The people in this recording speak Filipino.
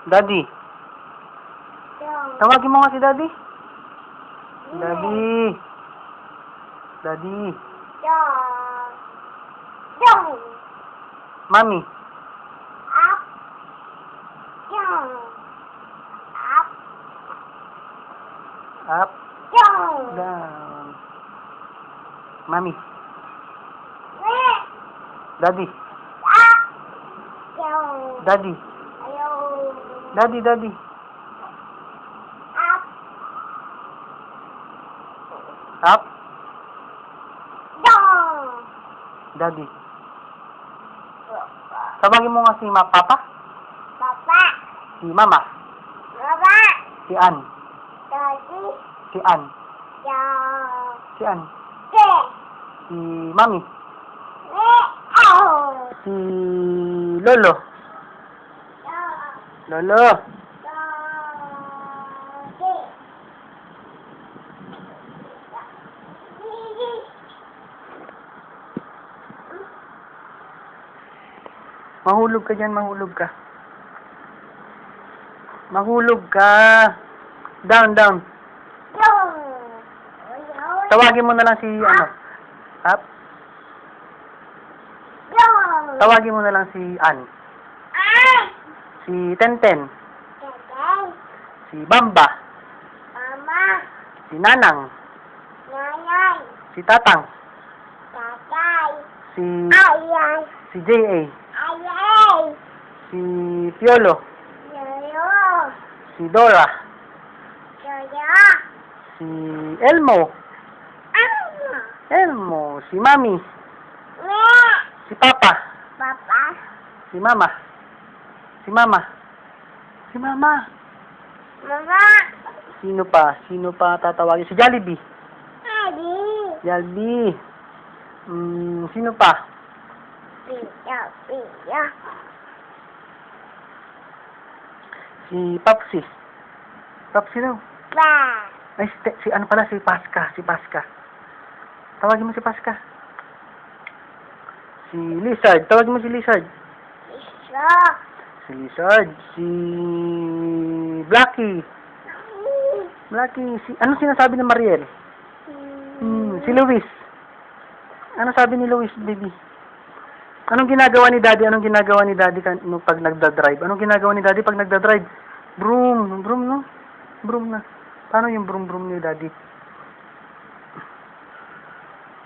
Daddy. Tawagin mo nga si Daddy. Daddy. Daddy. Mami. Up. Down. Mami. Daddy. Daddy. Daddy, Daddy. Up. Daddy. Tawagin mo nga si Papa. Papa. Si Mama. Mama. Si Ann. Daddy. Si Ann. Si Ann. Si Mami. Si Lolo. Lolo. Mahulog ka dyan, mahulog ka. Mahulog ka. Down, down. Tawagin mo na lang si, Up. Tawagin mo na lang si Ann. Si Tenten. Si Bamba. Mama. Si Nanang. Nanay. Si Tatang. Tatay. Si Ayay. si J.A. Ayay. Si Piolo. Yoyo. Si Dora. Yoyo. Si Elmo. Ano? Elmo. Si Mami. Me. Si Papa. Papa. Si Mama. Si Mama. Si Mama. Mama. Sino pa? Sino pa tatawagin? Si Jollibee. Daddy. Jollibee. Sino pa? Pia. Pia. Si Papsi. Papsi daw. Pa. Ay, si ano pala? Si Pasca. Si Pasca. Tawagin mo si Pasca. Si Lizard. Tawagin mo si Lizard. Isa. Si Lizard. Si Blackie. Blackie. Ano sinasabi ni Mariel? Si Luis. Ano sabi ni Luis, baby? Anong ginagawa ni Daddy? Anong ginagawa ni Daddy pag nagda-drive? Anong ginagawa ni Daddy pag nagda-drive? Broom. Broom, no? Broom na. Paano yung broom ni Daddy?